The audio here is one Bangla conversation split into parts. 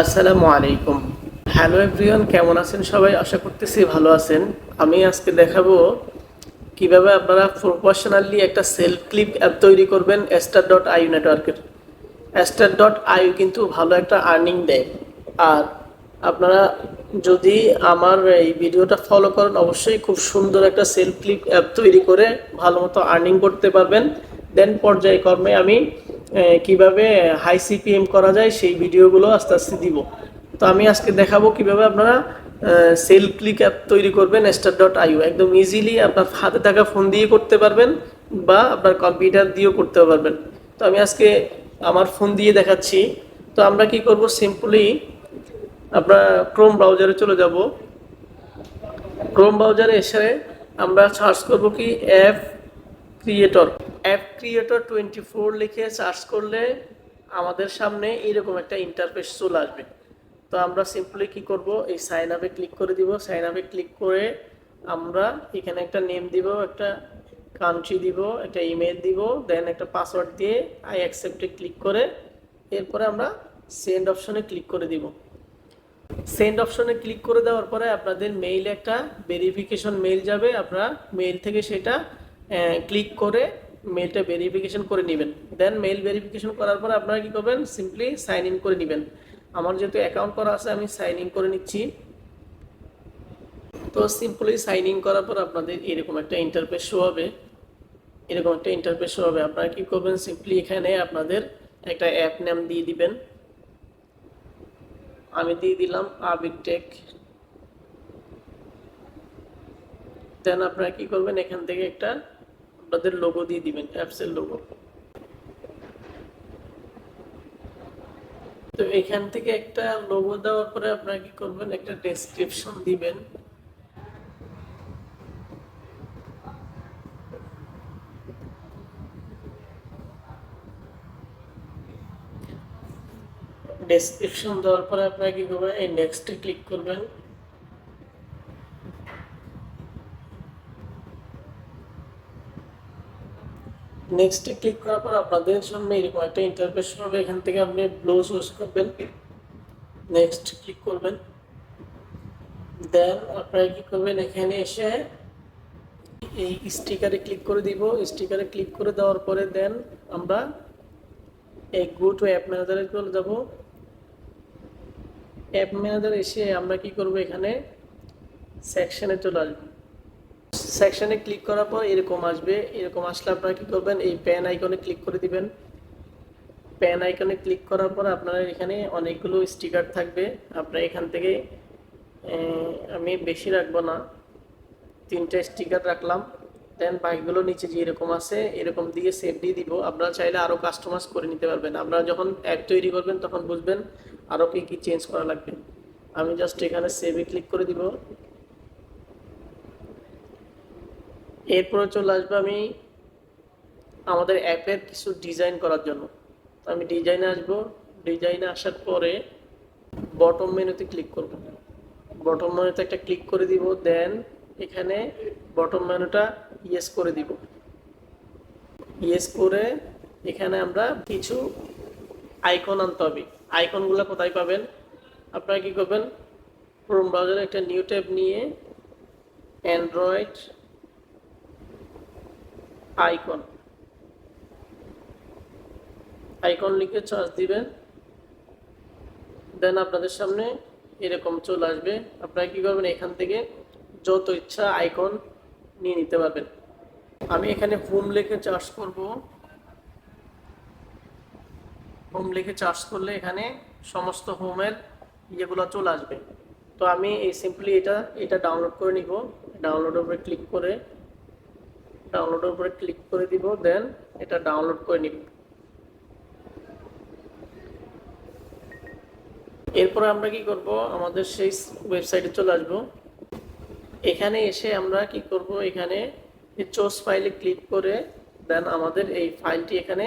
আসসালামু আলাইকুম। হ্যালো এভরিওয়ান, কেমন আছেন সবাই? আশা করতেছি ভালো আছেন। আমি আজকে দেখাবো কিভাবে আপনারা প্রফেশনালি একটা সেলফ ক্লিপ অ্যাপ তৈরি করবেন star.io নেটওয়ার্কের। star.io কিন্তু ভালো একটা আর্নিং দেয়। আর আপনারা যদি আমার এই ভিডিওটা ফলো করেন, অবশ্যই খুব সুন্দর একটা সেলফ ক্লিপ অ্যাপ তৈরি করে ভালো মতো আর্নিং করতে পারবেন। দেন পর্যায়ক্রমে আমি কিভাবে হাই সিপিএম করা যায় সেই ভিডিওগুলো আস্তে আস্তে দিব। তো আমি আজকে দেখাবো কিভাবে আপনারা সেল ক্লিক অ্যাপ তৈরি করবেন star.io। একদম ইজিলি আপনার হাতে থাকা ফোন দিয়ে করতে পারবেন বা আপনার কম্পিউটার দিয়েও করতে পারবেন। তো আমি আজকে আমার ফোন দিয়ে দেখাচ্ছি। তো আমরা কি করব, সিম্পলি আমরা ক্রোম ব্রাউজারে চলে যাব। ক্রোম ব্রাউজারে এসে আমরা সার্চ করব কি অ্যাপ ক্রিয়েটর 24 লিখে সার্চ করলে আমাদের সামনে এরকম একটা ইন্টারফেস চলে আসবে। তো আমরা সিম্পলি কি করব, এই সাইন আপে ক্লিক করে দিব। সাইন আপে ক্লিক করে আমরা এখানে একটা নেম দিব, একটা কান্ট্রি দিব, একটা ইমেল দিব, দেন একটা পাসওয়ার্ড দিয়ে আই অ্যাকসেপ্টে ক্লিক করে এরপরে আমরা সেন্ড অপশনে ক্লিক করে দিব। সেন্ড অপশনে ক্লিক করে দেওয়ার পরে আপনাদের মেইলে একটা ভেরিফিকেশন মেইল যাবে। আপনারা মেইল থেকে সেটা ক্লিক করে মেইলটা ভেরিফিকেশন করে নেবেন। দেন মেইল ভেরিফিকেশন করার পরে আপনারা কি করবেন, সিম্পলি সাইন ইন করে নেবেন। আমার যেহেতু অ্যাকাউন্ট করা আছে আমি সাইন ইন করে নিচ্ছি। তো সিম্পলি সাইন ইন করার পর আপনাদের এরকম একটা ইন্টারফেস শো হবে। আপনারা কি করবেন, সিম্পলি এখানে আপনাদের একটা অ্যাপ নেম দিয়ে দিবেন। আমি দিয়ে দিলাম আবির টেক। দেন আপনারা কি করবেন, এখান থেকে একটা আপনাদের লোগো দিয়ে দিবেন, অ্যাপসের লোগো। তো এখান থেকে একটা লোগো দেওয়ার পরে আপনারা কি করবেন, একটা ডেসক্রিপশন দিবেন। ডেসক্রিপশন দেওয়ার পরে আপনারা কি করবেন, এই নেক্সটে ক্লিক করবেন। নেক্সটে ক্লিক করার পর আপনাদের সামনে এরকম একটা ইন্টারফেস হবে। এখান থেকে আপনি ব্লো চুজ করবেন, নেক্সট ক্লিক করবেন। দেন আপনারা কি করবেন, এখানে এসে এই স্টিকারে ক্লিক করে দিব। স্টিকারে ক্লিক করে দেওয়ার পরে দেন আমরা এই গো টু অ্যাপ ম্যানেজারে চলে যাব। অ্যাপ ম্যানেজার এসে আমরা কি করব, এখানে সেকশনে চলে আসবো। সেকশনে ক্লিক করার পর এরকম আসবে। এরকম আসলে আপনারা কি করবেন, এই পেন আইকনে ক্লিক করে দিবেন। পেন আইকনে ক্লিক করার পর আপনারা এখানে অনেকগুলো স্টিকার থাকবে। আপনারা এখান থেকে আমি বেশি রাখবো না, 3টে স্টিকার রাখলাম। দেন বাকিগুলো নিচে যে এরকম আছে এরকম দিয়ে সেভ দিয়ে দিব। আপনারা চাইলে আরও কাস্টমাইজ করে নিতে পারবেন। আপনারা যখন অ্যাপ তৈরি করবেন তখন বুঝবেন আরও কি কি চেঞ্জ করা লাগবে। আমি জাস্ট এখানে সেভে ক্লিক করে দিব। এরপরে চলে আসবে আমি আমাদের অ্যাপের কিছু ডিজাইন করার জন্য। আমি ডিজাইনে আসব। ডিজাইনে আসার পরে বটম মেনুতে ক্লিক করব। বটম মেনুতে একটা ক্লিক করে দিব। দেন এখানে বটম মেনুটা ইয়েস করে দিব। ইয়েস করে এখানে আমরা কিছু আইকন আনতে হবে। আইকনগুলো কোথায় পাবেন, আপনারা কি করবেন, ক্রোম ব্রাউজারে একটা নিউ ট্যাব নিয়ে অ্যান্ড্রয়েড আইকন লিখে সার্চ দিবেন। দেন আপনাদের সামনে এরকম চলে আসবে। আপনারা কি করবেন, এখান থেকে যত ইচ্ছা আইকন নিয়ে নিতে পারবেন। আমি এখানে হোম লিখে সার্চ করব। হোম লিখে সার্চ করলে এখানে সমস্ত হোমের ইয়েগুলো চলে আসবে। তো আমি এই সিম্পলি এটা ডাউনলোড করে নিব। ডাউনলোডের উপরে ক্লিক করে দিব। দেন এটা ডাউনলোড করে নিব। এরপরে আমরা কি করব, আমাদের সেই ওয়েবসাইটে চলে আসব। এখানে এসে আমরা কি করব, এখানে চোজ ফাইলে ক্লিক করে দেন আমাদের এই ফাইলটি এখানে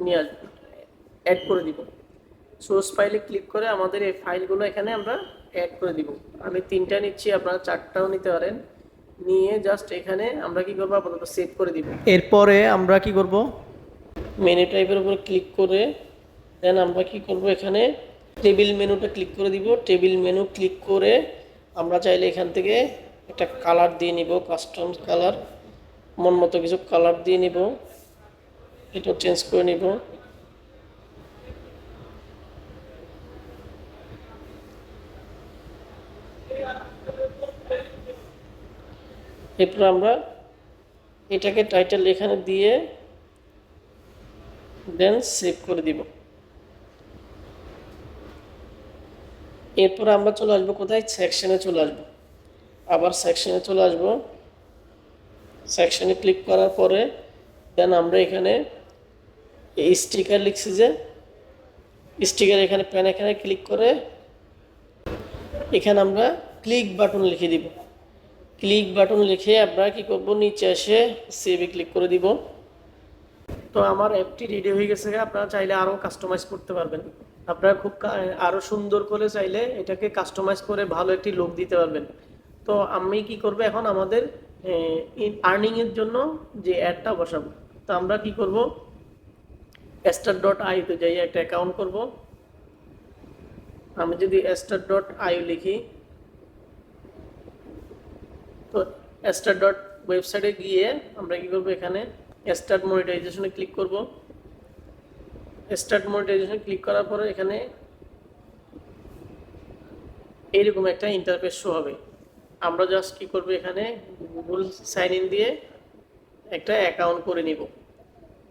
নিয়ে আসবো, অ্যাড করে দিব। সোর্স ফাইলে ক্লিক করে আমাদের এই ফাইলগুলো এখানে আমরা অ্যাড করে দিব। আমি 3টা নিচ্ছি, আপনারা 4টাও নিতে পারেন। নিয়ে জাস্ট এখানে আমরা কি করব, আপাতত সেভ করে দিব। এরপরে আমরা কি করব, মেনু টাইপের উপর ক্লিক করে দেন আমরা কি করব, এখানে টেবিল মেনুটা ক্লিক করে দিব। টেবিল মেনু ক্লিক করে আমরা চাইলে এখান থেকে একটা কালার দিয়ে নিব, কাস্টম কালার, মন মতো কিছু কালার দিয়ে নিব, এটা চেঞ্জ করে নিব। এরপর আমরা এটাকে টাইটেল এখানে দিয়ে দেন সেভ করে দিব। এরপর আমরা চলে আসবো কোথায়, সেকশনে চলে আসবো। আবার সেকশনে চলে আসবো। সেকশনে ক্লিক করার পরে দেন আমরা এখানে এই স্টিকার লিখছি যে স্টিকার, এখানে প্যান এখানে ক্লিক করে এখানে আমরা ক্লিক বাটন লিখে দিব। ক্লিক বাটন লিখে আমরা কি করব, নিচে এসে সেভে ক্লিক করে দিব। তো আমার অ্যাপটি রেডি হয়ে গেছে। আপনারা চাইলে আরও কাস্টমাইজ করতে পারবেন। আপনারা খুব আরও সুন্দর করে চাইলে এটাকে কাস্টমাইজ করে ভালো একটি লুক দিতে পারবেন। তো আমি কি করব, এখন আমাদের আর্নিংয়ের জন্য যে অ্যাডটা বসাবো, তো আমরা কি করব, star.io-তে যাই, একটা অ্যাকাউন্ট করব। আমি যদি star.io লিখি, তো star.ওয়েবসাইটে গিয়ে আমরা কি করব, এখানে স্টার্ট মনিটাইজেশনে ক্লিক করব। স্টার্ট মনিটাইজেশনে ক্লিক করার পরে এখানে এইরকম একটা ইন্টারফেস শো হবে। আমরা জাস্ট কি করব, এখানে গুগল সাইন ইন দিয়ে একটা অ্যাকাউন্ট করে নিব।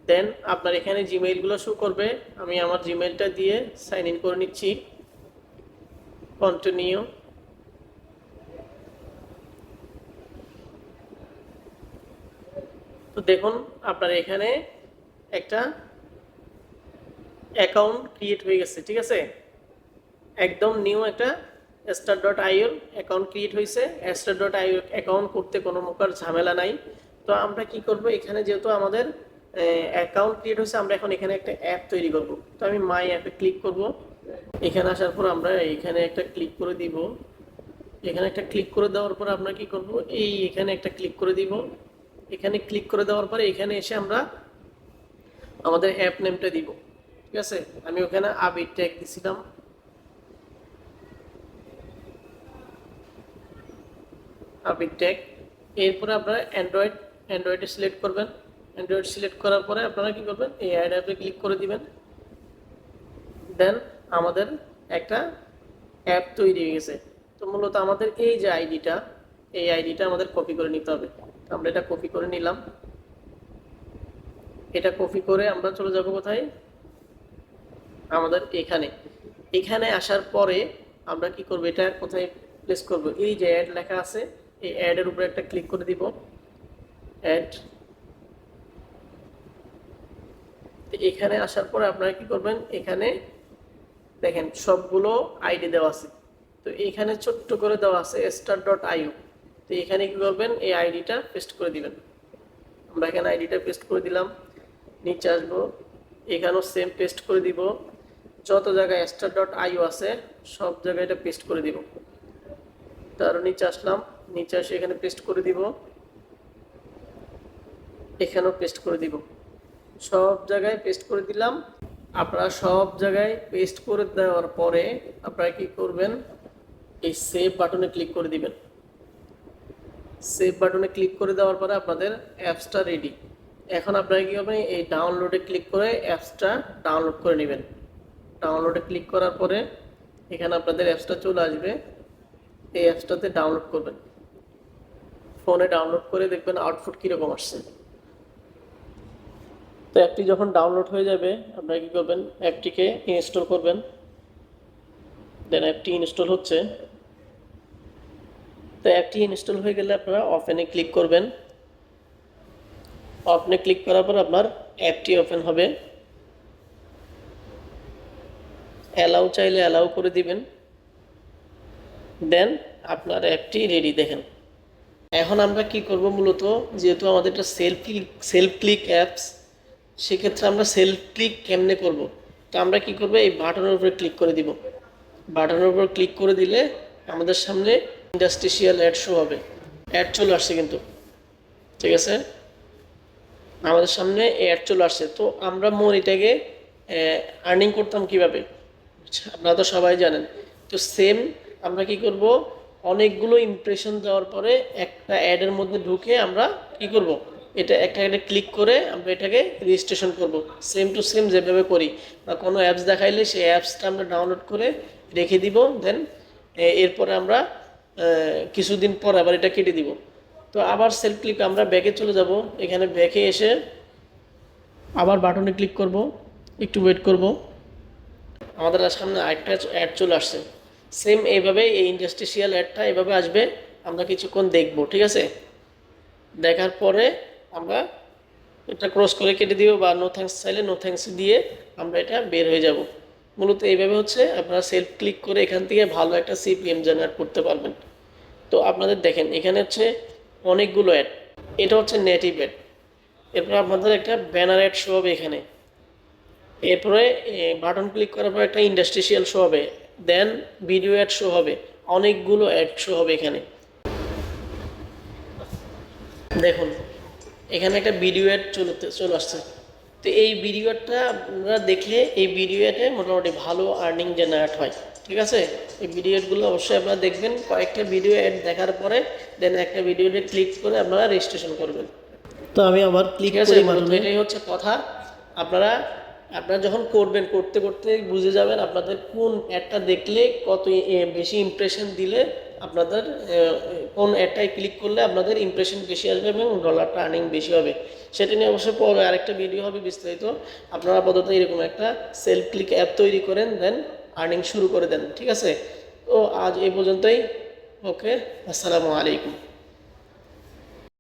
দেন আপনার এখানে জিমেইলগুলো শো করবে। আমি আমার জিমেইলটা দিয়ে সাইন ইন করে নিচ্ছি। কন্টিনিউ। তো দেখুন আপনার এখানে একটা অ্যাকাউন্ট ক্রিয়েট হয়ে গেছে, ঠিক আছে। একদম নিউ একটা star.io অ্যাকাউন্ট ক্রিয়েট হয়েছে। star.io অ্যাকাউন্ট করতে কোনো প্রকার ঝামেলা নাই। তো আমরা কি করব, এখানে যেহেতু আমাদের অ্যাকাউন্ট ক্রিয়েট হয়েছে, আমরা এখন এখানে একটা অ্যাপ তৈরি করব। তো আমি মাই অ্যাপে ক্লিক করব। এখানে আসার পর আমরা এখানে একটা ক্লিক করে দিব। এখানে একটা ক্লিক করে দেওয়ার পর আমরা কি করব, এখানে একটা ক্লিক করে দিব। এখানে ক্লিক করে দেওয়ার পরে এখানে এসে আমরা আমাদের অ্যাপ নেমটা দিব, ঠিক আছে। আমি ওখানে আবির ট্যাগ দিছিলাম। আবির ট্যাগ। এরপরে আপনারা অ্যান্ড্রয়েডে সিলেক্ট করবেন। অ্যান্ড্রয়েড সিলেক্ট করার পরে আপনারা কি করবেন, এই অ্যাড অ্যাপে ক্লিক করে দিবেন। দেন আমাদের একটা অ্যাপ তৈরি হয়ে গেছে। তো মূলত আমাদের এই যে আইডিটা, এই আইডিটা আমাদের কপি করে নিতে হবে। আমরা এটা কপি করে নিলাম। এটা কপি করে আমরা চলে যাব কোথায়, আমাদের এখানে আসার পরে আমরা কি করব, এটা কোথায় প্লেস করব, এই যে অ্যাড লেখা আছে, এই অ্যাডের উপরে একটা ক্লিক করে দিব। অ্যাড। এখানে আসার পরে আপনারা কি করবেন, এখানে দেখেন সবগুলো আইডি দেওয়া আছে। তো এখানে ছোট্ট করে দেওয়া আছে star.io। তো এখানে কি করবেন, এই আইডিটা পেস্ট করে দিবেন। আমরা এখানে আইডিটা পেস্ট করে দিলাম। নিচে আসবো, এখানেও সেম পেস্ট করে দিব। যত জায়গায় star.io আছে সব জায়গায় এটা পেস্ট করে দিব। তার নিচে আসলাম, নিচে এসে এখানে পেস্ট করে দিব। এখানেও পেস্ট করে দিব। সব জায়গায় পেস্ট করে দিলাম। আপনারা সব জায়গায় পেস্ট করে দেওয়ার পরে আপনারা কি করবেন, এই সেভ বাটনে ক্লিক করে দিবেন। সেভ বাটনে ক্লিক করে দেওয়ার পরে আপনাদের অ্যাপসটা রেডি। এখন আপনারা কি করবেন, এই ডাউনলোডে ক্লিক করে অ্যাপসটা ডাউনলোড করে নেবেন। ডাউনলোডে ক্লিক করার পরে এখানে আপনাদের অ্যাপসটা চলে আসবে। এই অ্যাপসটাতে ডাউনলোড করবেন। ফোনে ডাউনলোড করে দেখবেন আউটপুট কীরকম আসছে। তো অ্যাপটি যখন ডাউনলোড হয়ে যাবে আপনারা কী করবেন, অ্যাপটিকে ইনস্টল করবেন। দেন অ্যাপটি ইনস্টল হচ্ছে। তো অ্যাপটি ইনস্টল হয়ে গেলে আপনারা ওপেনে ক্লিক করবেন। ওপেনে ক্লিক করার পর আপনার অ্যাপটি ওপেন হবে। অ্যালাউ চাইলে অ্যালাউ করে দিবেন। দেন আপনার অ্যাপটি রেডি। দেখেন এখন আমরা কি করব, মূলত যেহেতু আমাদের এটা সেলফ ক্লিক অ্যাপস, সেক্ষেত্রে আমরা সেলফ ক্লিক কেমনে করব। তো আমরা কি করব, এই বাটনের উপরে ক্লিক করে দিব। বাটনের উপর ক্লিক করে দিলে আমাদের সামনে ইন্ডাস্ট্রিয়াল অ্যাড শো হবে। অ্যাড চলে আসছে কিন্তু, ঠিক আছে, আমাদের সামনে অ্যাড চলে আসছে। তো আমরা এটাকে আর্নিং করতাম কিভাবে, আপনারা তো সবাই জানেন। তো সেম আমরা কি করব, অনেকগুলো ইমপ্রেশন দেওয়ার পরে একটা অ্যাডের মধ্যে ঢুকে আমরা কি করব, এটা একটা অ্যাডে ক্লিক করে আমরা এটাকে রেজিস্ট্রেশন করব। সেম টু সেম যেভাবে করি, বা কোনো অ্যাপস দেখাইলে সেই অ্যাপসটা আমরা ডাউনলোড করে রেখে দিব, দেন এরপরে আমরা কিছুদিন পর আবার এটা কেটে দিব। তো আবার সেলফ ক্লিক আমরা ব্যাকে চলে যাব। এখানে ব্যাকে এসে আবার বাটনে ক্লিক করব, একটু ওয়েট করব, আমাদের সামনে আরেকটা অ্যাড চলে আসছে। সেম এইভাবে এই ইন্ডাস্ট্রিয়াল অ্যাডটা এভাবে আসবে, আমরা কিছুক্ষণ দেখব, ঠিক আছে। দেখার পরে আমরা এটা ক্রস করে কেটে দিব, বা নো থ্যাঙ্কস চাইলে নো থ্যাঙ্কস দিয়ে আমরা এটা বের হয়ে যাব। মূলত এইভাবে হচ্ছে আপনারা সেলফ ক্লিক করে এখান থেকে ভালো একটা সিপিএম জেনারেট করতে পারবেন। তো আপনাদের দেখেন এখানে হচ্ছে অনেকগুলো অ্যাড, এটা হচ্ছে নেটিভ অ্যাড। এরপর আপনাদের একটা ব্যানার অ্যাড শো হবে এখানে, এরপরে বাটন ক্লিক করার পর একটা ইন্ডাস্ট্রিয়াল শো হবে, দেন ভিডিও অ্যাড শো হবে, অনেকগুলো অ্যাড শো হবে এখানে। দেখুন এখানে একটা ভিডিও অ্যাড চলে আসছে। তো এই ভিডিও অ্যাডটা আপনারা দেখলে এই ভিডিও অ্যাডে মোটামুটি ভালো আর্নিং জেনারেট হয়, ঠিক আছে। এই ভিডিও অ্যাডগুলো অবশ্যই আপনারা দেখবেন, কয়েকটা ভিডিও অ্যাড দেখার পরে দেন একটা ভিডিওতে ক্লিক করে আপনারা রেজিস্ট্রেশন করবেন। তো আমি আবার ক্লিক ঠিক আছে, করি মূলত বাটনে। এটাই হচ্ছে কথা। আপনারা আপনারা যখন করবেন, করতে করতে বুঝে যাবেন আপনাদের কোন অ্যাডটা দেখলে কত বেশি ইমপ্রেশন দিলে আপনাদের কোন অ্যাডটায় ক্লিক করলে আপনাদের ইমপ্রেশন বেশি আসবে এবং ডলারটা আর্নিং বেশি হবে। সেটা নিয়ে অবশ্যই পরে আরেকটা ভিডিও হবে বিস্তারিত। আপনারা আপাতত এরকম একটা সেলফ ক্লিক অ্যাপ তৈরি করেন, দেন আর্নিং শুরু করে দেন, ঠিক আছে। তো আজ এই পর্যন্তই। ওকে, আসসালামু আলাইকুম।